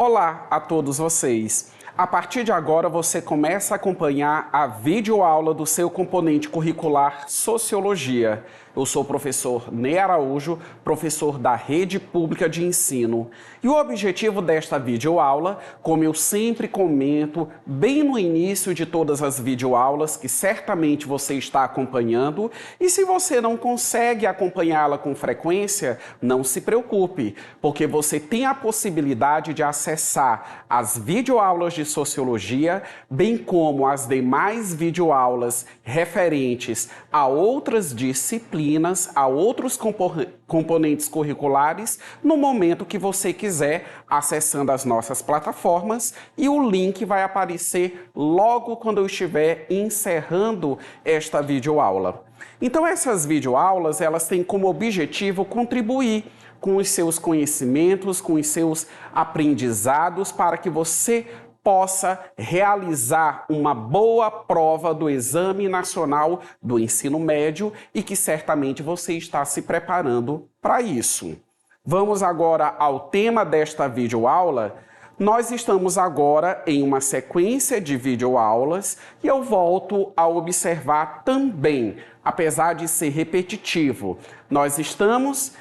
Olá a todos vocês! A partir de agora você começa a acompanhar a videoaula do seu componente curricular Sociologia. Eu sou o professor Ney Araújo, professor da Rede Pública de Ensino. E o objetivo desta videoaula, como eu sempre comento, bem no início de todas as videoaulas, que certamente você está acompanhando, e se você não consegue acompanhá-la com frequência, não se preocupe, porque você tem a possibilidade de acessar as videoaulas de Sociologia, bem como as demais videoaulas referentes a outras disciplinas, a outros componentes curriculares, no momento que você quiser, acessando as nossas plataformas, e o link vai aparecer logo quando eu estiver encerrando esta videoaula. Então essas videoaulas, elas têm como objetivo contribuir com os seus conhecimentos, com os seus aprendizados, para que você possa realizar uma boa prova do Exame Nacional do Ensino Médio e que certamente você está se preparando para isso. Vamos agora ao tema desta videoaula. Nós estamos agora em uma sequência de videoaulas e eu volto a observar também, apesar de ser repetitivo, nós estamos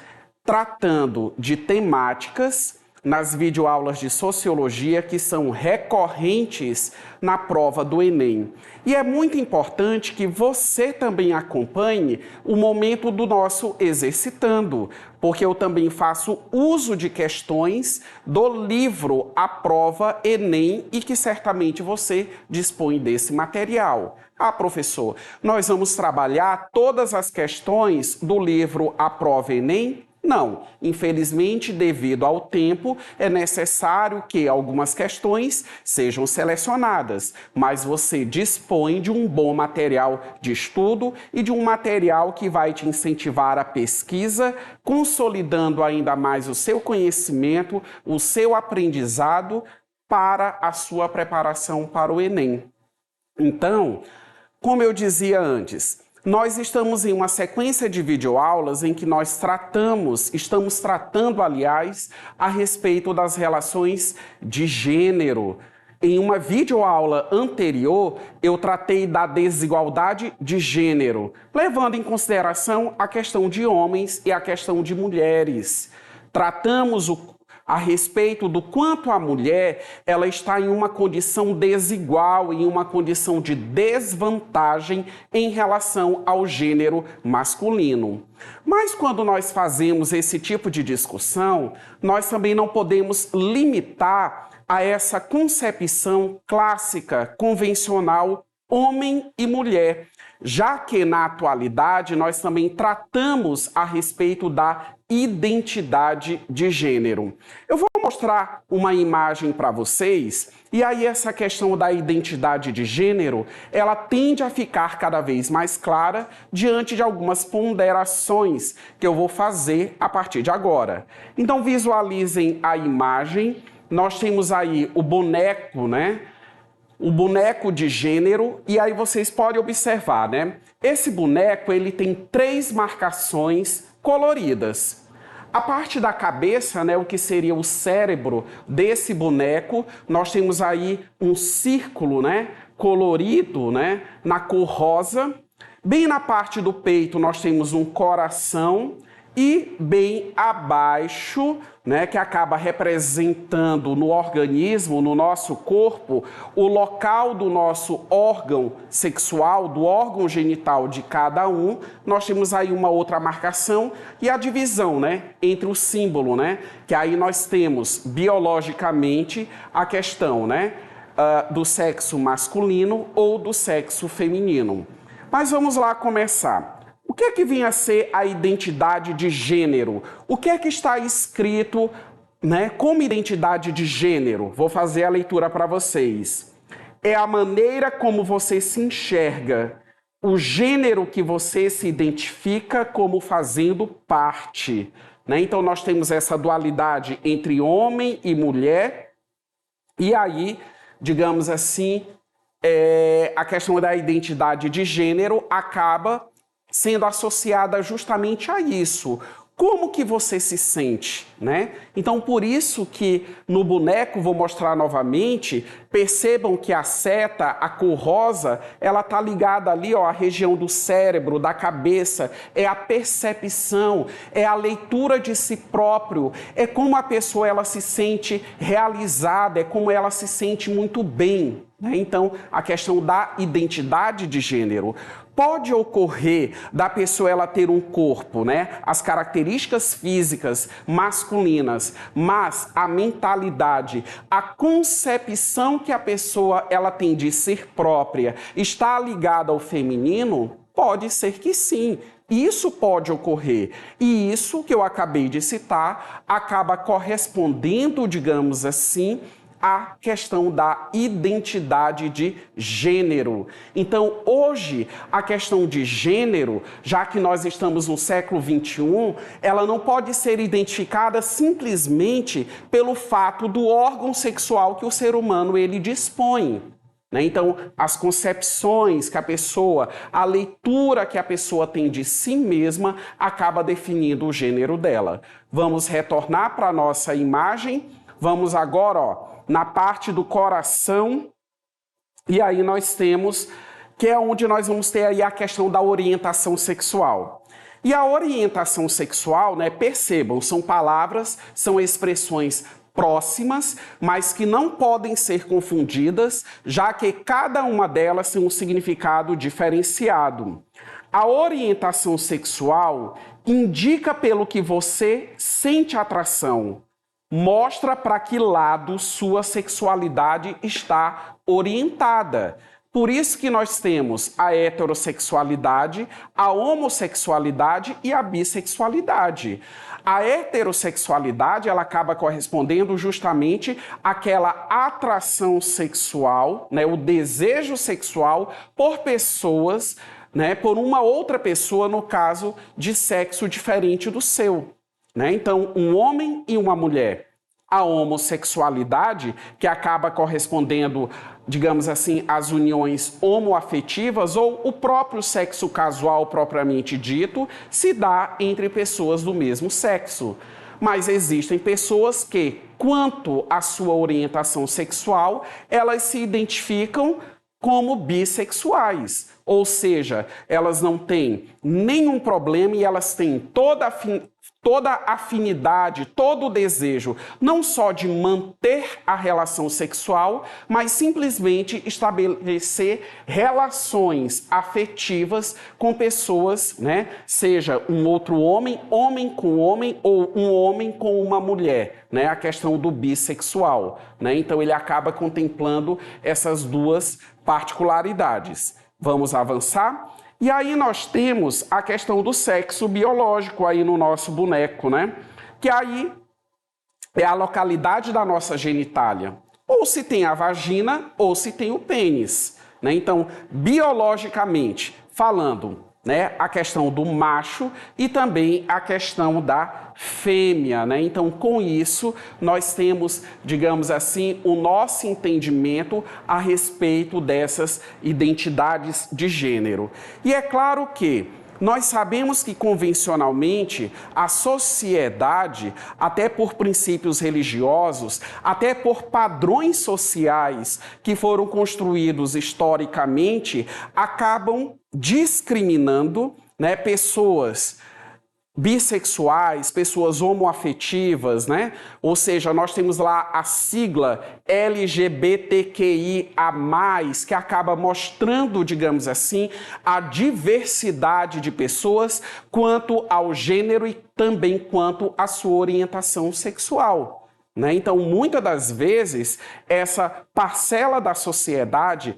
tratando de temáticas nas videoaulas de Sociologia que são recorrentes na prova do Enem. E é muito importante que você também acompanhe o momento do nosso exercitando, porque eu também faço uso de questões do livro A Prova Enem e que certamente você dispõe desse material. Ah, professor, nós vamos trabalhar todas as questões do livro A Prova Enem? Não, infelizmente, devido ao tempo, é necessário que algumas questões sejam selecionadas, mas você dispõe de um bom material de estudo e de um material que vai te incentivar a pesquisa, consolidando ainda mais o seu conhecimento, o seu aprendizado para a sua preparação para o Enem. Então, como eu dizia antes, nós estamos em uma sequência de videoaulas em que nós estamos tratando, aliás, a respeito das relações de gênero. Em uma videoaula anterior, eu tratei da desigualdade de gênero, levando em consideração a questão de homens e a questão de mulheres. Tratamos a respeito do quanto a mulher ela está em uma condição desigual, em uma condição de desvantagem em relação ao gênero masculino. Mas quando nós fazemos esse tipo de discussão, nós também não podemos limitar a essa concepção clássica, convencional, homem e mulher, já que na atualidade nós também tratamos a respeito da identidade de gênero. Eu vou mostrar uma imagem para vocês e aí essa questão da identidade de gênero, ela tende a ficar cada vez mais clara diante de algumas ponderações que eu vou fazer a partir de agora. Então visualizem a imagem, nós temos aí o boneco, né? O boneco de gênero, e aí vocês podem observar, né? Esse boneco, ele tem 3 marcações coloridas. A parte da cabeça, né, o que seria o cérebro desse boneco, nós temos aí um círculo, né, colorido, né, na cor rosa. Bem na parte do peito, nós temos um coração. E bem abaixo, né, que acaba representando no organismo, no nosso corpo, o local do nosso órgão sexual, do órgão genital de cada um, nós temos aí uma outra marcação e a divisão, né, entre o símbolo, né, que aí nós temos biologicamente a questão, né, do sexo masculino ou do sexo feminino. Mas vamos lá começar. O que é que vinha a ser a identidade de gênero? O que é que está escrito, né, como identidade de gênero? Vou fazer a leitura para vocês. É a maneira como você se enxerga, o gênero que você se identifica como fazendo parte, né? Então nós temos essa dualidade entre homem e mulher, e aí, digamos assim, a questão da identidade de gênero acaba sendo associada justamente a isso. como que você se sente, né? Então, por isso que no boneco, vou mostrar novamente, percebam que a seta, a cor rosa, ela tá ligada ali, ó, à região do cérebro, da cabeça, é a percepção, é a leitura de si próprio, é como a pessoa ela se sente realizada, é como ela se sente muito bem, né? Então, a questão da identidade de gênero. Pode ocorrer da pessoa ela ter um corpo, né? As características físicas masculinas, mas a mentalidade, a concepção que a pessoa ela tem de ser própria está ligada ao feminino? Pode ser que sim. Isso pode ocorrer. E isso que eu acabei de citar acaba correspondendo, digamos assim, a questão da identidade de gênero. Então, hoje, a questão de gênero, já que nós estamos no século XXI, ela não pode ser identificada simplesmente pelo fato do órgão sexual que o ser humano ele dispõe. Então, as concepções que a pessoa, a leitura que a pessoa tem de si mesma, acaba definindo o gênero dela. Vamos retornar para a nossa imagem. Vamos agora, ó, na parte do coração, e aí nós temos, que é onde nós vamos ter aí a questão da orientação sexual. E a orientação sexual, né, percebam, são palavras, são expressões próximas, mas que não podem ser confundidas, já que cada uma delas tem um significado diferenciado. A orientação sexual indica pelo que você sente atração, mostra para que lado sua sexualidade está orientada. Por isso que nós temos a heterossexualidade, a homossexualidade e a bissexualidade. A heterossexualidade, ela acaba correspondendo justamente àquela atração sexual, né, o desejo sexual por pessoas, né, por uma outra pessoa, no caso de sexo diferente do seu. Então, um homem e uma mulher. A homossexualidade, que acaba correspondendo, digamos assim, às uniões homoafetivas ou o próprio sexo casual propriamente dito, se dá entre pessoas do mesmo sexo. Mas existem pessoas que, quanto à sua orientação sexual, elas se identificam como bissexuais. Ou seja, elas não têm nenhum problema e elas têm toda afinidade, todo o desejo, não só de manter a relação sexual, mas simplesmente estabelecer relações afetivas com pessoas, né? Seja um outro homem, homem com homem, ou um homem com uma mulher, né? A questão do bissexual, né? Então ele acaba contemplando essas duas particularidades. Vamos avançar? E aí nós temos a questão do sexo biológico aí no nosso boneco, né? Que aí é a localidade da nossa genitália. Ou se tem a vagina, ou se tem o pênis, né? Então, biologicamente falando, né, a questão do macho e também a questão da fêmea, né? Então, com isso, nós temos, digamos assim, o nosso entendimento a respeito dessas identidades de gênero. E é claro que nós sabemos que, convencionalmente, a sociedade, até por princípios religiosos, até por padrões sociais que foram construídos historicamente, acabam discriminando, né, pessoas bissexuais, pessoas homoafetivas, né? Ou seja, nós temos lá a sigla LGBTQIA+, que acaba mostrando, digamos assim, a diversidade de pessoas quanto ao gênero e também quanto à sua orientação sexual, né? Então, muitas das vezes, essa parcela da sociedade,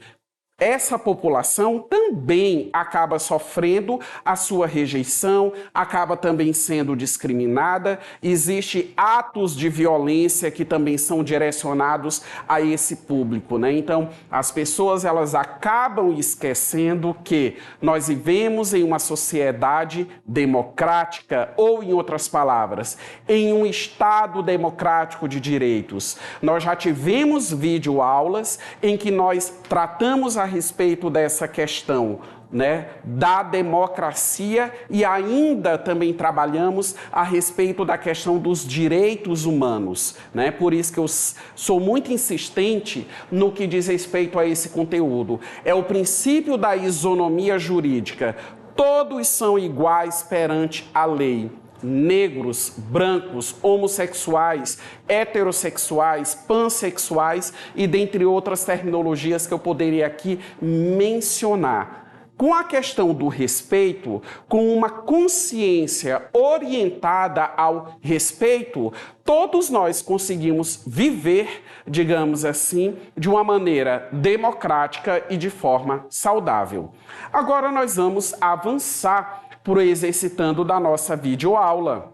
essa população também acaba sofrendo a sua rejeição, acaba também sendo discriminada. Existem atos de violência que também são direcionados a esse público, né? Então, as pessoas elas acabam esquecendo que nós vivemos em uma sociedade democrática, ou, em outras palavras, em um Estado democrático de direitos. Nós já tivemos videoaulas em que nós tratamos a respeito dessa questão né, da democracia e ainda também trabalhamos a respeito da questão dos direitos humanos, né? Por isso que eu sou muito insistente no que diz respeito a esse conteúdo. É o princípio da isonomia jurídica. Todos são iguais perante a lei. Negros, brancos, homossexuais, heterossexuais, pansexuais e dentre outras terminologias que eu poderia aqui mencionar. Com a questão do respeito, com uma consciência orientada ao respeito, todos nós conseguimos viver, digamos assim, de uma maneira democrática e de forma saudável. Agora nós vamos avançar por exercitando da nossa videoaula.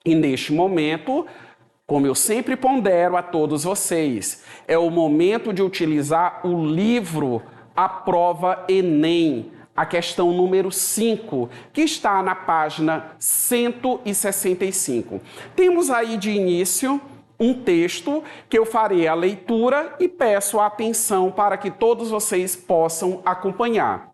E neste momento, como eu sempre pondero a todos vocês, é o momento de utilizar o livro A Prova Enem, a questão número 5, que está na página 165. Temos aí de início um texto que eu farei a leitura e peço a atenção para que todos vocês possam acompanhar.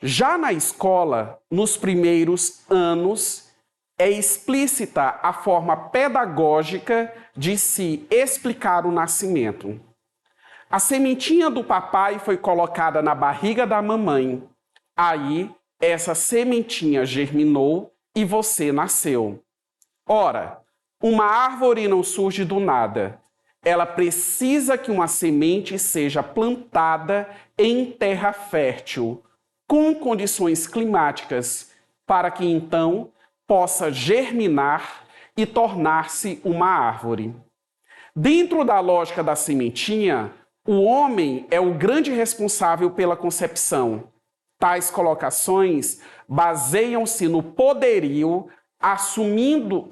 Já na escola, nos primeiros anos, é explícita a forma pedagógica de se explicar o nascimento. A sementinha do papai foi colocada na barriga da mamãe. Aí, essa sementinha germinou e você nasceu. Ora, uma árvore não surge do nada. Ela precisa que uma semente seja plantada em terra fértil, com condições climáticas, para que então possa germinar e tornar-se uma árvore. Dentro da lógica da sementinha, o homem é o grande responsável pela concepção. Tais colocações baseiam-se no poderio assumido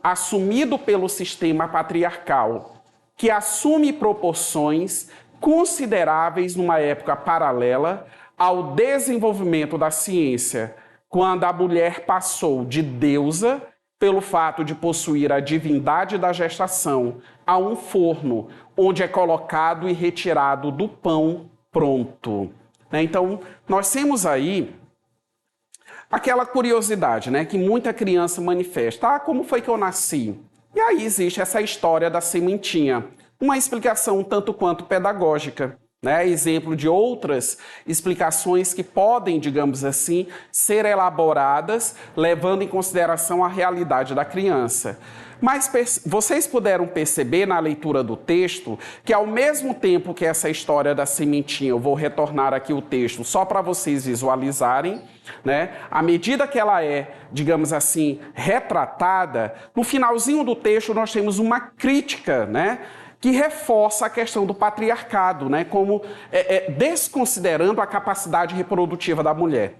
pelo sistema patriarcal, que assume proporções consideráveis numa época paralela ao desenvolvimento da ciência, quando a mulher passou de deusa, pelo fato de possuir a divindade da gestação, a um forno, onde é colocado e retirado do pão pronto. Então, nós temos aí aquela curiosidade, né, que muita criança manifesta. Como foi que eu nasci? E aí existe essa história da sementinha, uma explicação um tanto quanto pedagógica. Exemplo de outras explicações que podem, digamos assim, ser elaboradas levando em consideração a realidade da criança. Mas vocês puderam perceber na leitura do texto que ao mesmo tempo que essa história da sementinha, eu vou retornar aqui o texto só para vocês visualizarem, à medida que ela é, digamos assim, retratada, no finalzinho do texto nós temos uma crítica, que reforça a questão do patriarcado, como desconsiderando a capacidade reprodutiva da mulher.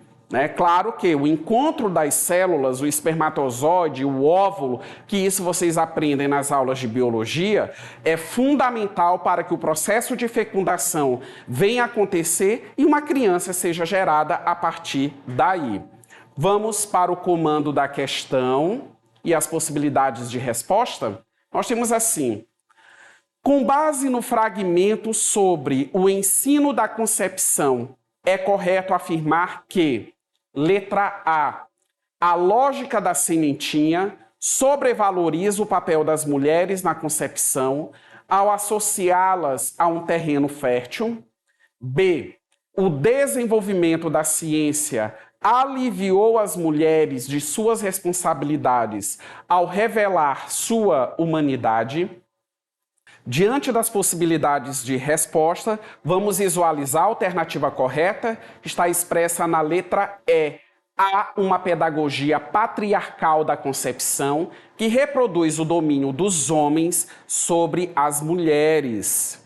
Claro que o encontro das células, o espermatozoide, o óvulo, que isso vocês aprendem nas aulas de biologia, é fundamental para que o processo de fecundação venha a acontecer e uma criança seja gerada a partir daí. Vamos para o comando da questão e as possibilidades de resposta? Nós temos assim: com base no fragmento sobre o ensino da concepção, é correto afirmar que, letra A lógica da sementinha sobrevaloriza o papel das mulheres na concepção ao associá-las a um terreno fértil. B, o desenvolvimento da ciência aliviou as mulheres de suas responsabilidades ao revelar sua humanidade. Diante das possibilidades de resposta, vamos visualizar a alternativa correta, que está expressa na letra E. Há uma pedagogia patriarcal da concepção que reproduz o domínio dos homens sobre as mulheres,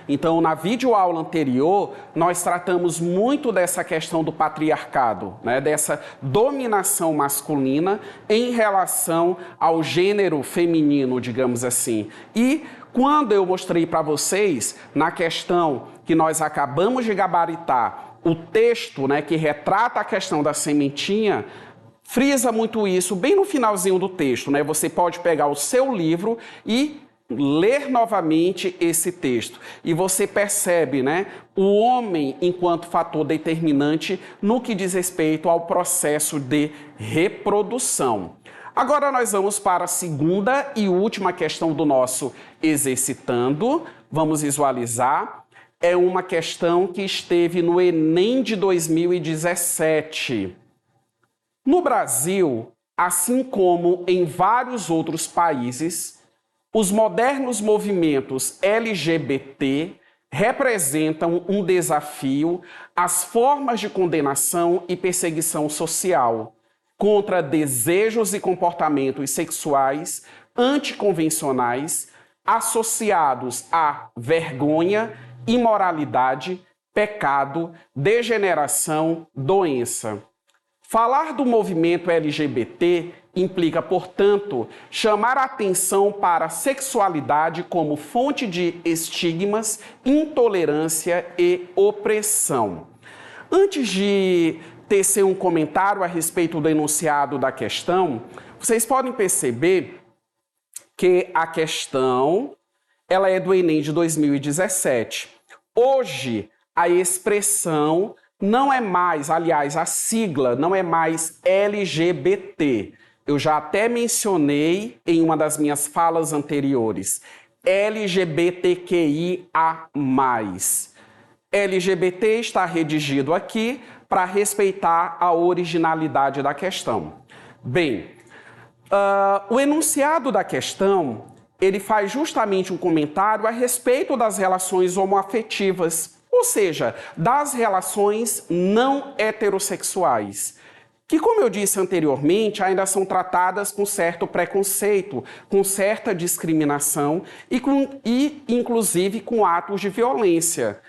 Então, na videoaula anterior, nós tratamos muito dessa questão do patriarcado, dessa dominação masculina em relação ao gênero feminino, digamos assim. E quando eu mostrei para vocês, na questão que nós acabamos de gabaritar, o texto, que retrata a questão da sementinha, frisa muito isso bem no finalzinho do texto, Você pode pegar o seu livro e ler novamente esse texto e você percebe, né, o homem enquanto fator determinante no que diz respeito ao processo de reprodução. Agora nós vamos para a segunda e última questão do nosso exercitando. Vamos visualizar. É uma questão que esteve no Enem de 2017. No Brasil, assim como em vários outros países, os modernos movimentos LGBT representam um desafio às formas de condenação e perseguição social contra desejos e comportamentos sexuais anticonvencionais associados à vergonha, imoralidade, pecado, degeneração, doença. Falar do movimento LGBT implica, portanto, chamar a atenção para a sexualidade como fonte de estigmas, intolerância e opressão. Antes de tecer um comentário a respeito do enunciado da questão, vocês podem perceber que a questão ela é do Enem de 2017. Hoje, a expressão não é mais, aliás, a sigla não é mais LGBT. Eu já até mencionei em uma das minhas falas anteriores, LGBTQIA+. LGBT está redigido aqui para respeitar a originalidade da questão. Bem, o enunciado da questão, ele faz justamente um comentário a respeito das relações homoafetivas, ou seja, das relações não heterossexuais, que, como eu disse anteriormente, ainda são tratadas com certo preconceito, com certa discriminação e inclusive, com atos de violência.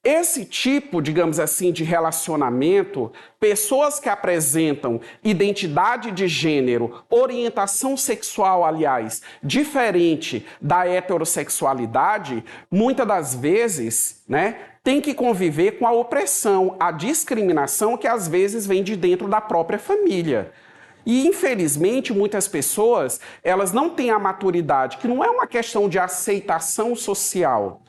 Esse tipo, digamos assim, de relacionamento, pessoas que apresentam identidade de gênero, orientação sexual, aliás, diferente da heterossexualidade, muitas das vezes, né, tem que conviver com a opressão, a discriminação que às vezes vem de dentro da própria família. E, infelizmente, muitas pessoas, elas não têm a maturidade, que não é uma questão de aceitação social.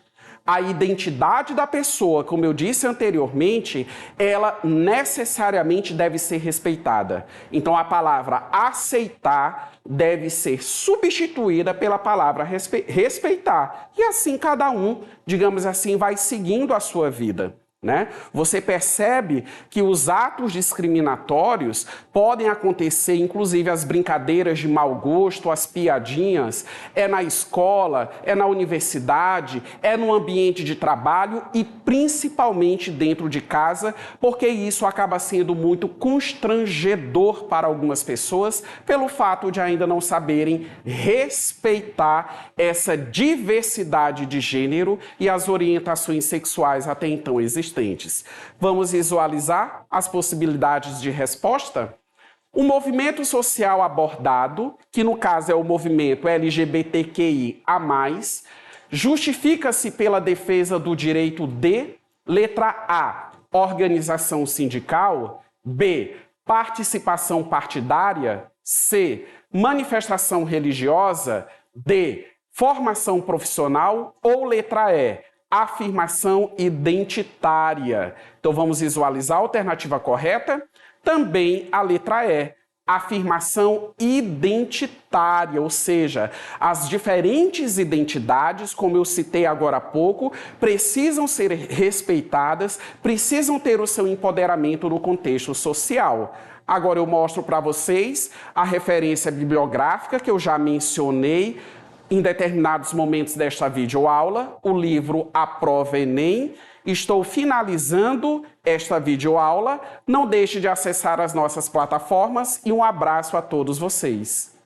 A identidade da pessoa, como eu disse anteriormente, ela necessariamente deve ser respeitada. Então, a palavra aceitar deve ser substituída pela palavra respeitar. E assim cada um, digamos assim, vai seguindo a sua vida. Né? Você percebe que os atos discriminatórios podem acontecer, inclusive as brincadeiras de mau gosto, as piadinhas, é na escola, é na universidade, é no ambiente de trabalho e principalmente dentro de casa, porque isso acaba sendo muito constrangedor para algumas pessoas pelo fato de ainda não saberem respeitar essa diversidade de gênero e as orientações sexuais até então existentes. Vamos visualizar as possibilidades de resposta? O movimento social abordado, que no caso é o movimento LGBTQIA+, justifica-se pela defesa do direito de, letra A, organização sindical, B, participação partidária, C, manifestação religiosa, D, formação profissional ou letra E, afirmação identitária. Então vamos visualizar a alternativa correta? Também a letra E, afirmação identitária, ou seja, as diferentes identidades, como eu citei agora há pouco, precisam ser respeitadas, precisam ter o seu empoderamento no contexto social. Agora eu mostro para vocês a referência bibliográfica que eu já mencionei em determinados momentos desta videoaula, o livro A Prova Enem. Estou finalizando esta videoaula. Não deixe de acessar as nossas plataformas e um abraço a todos vocês.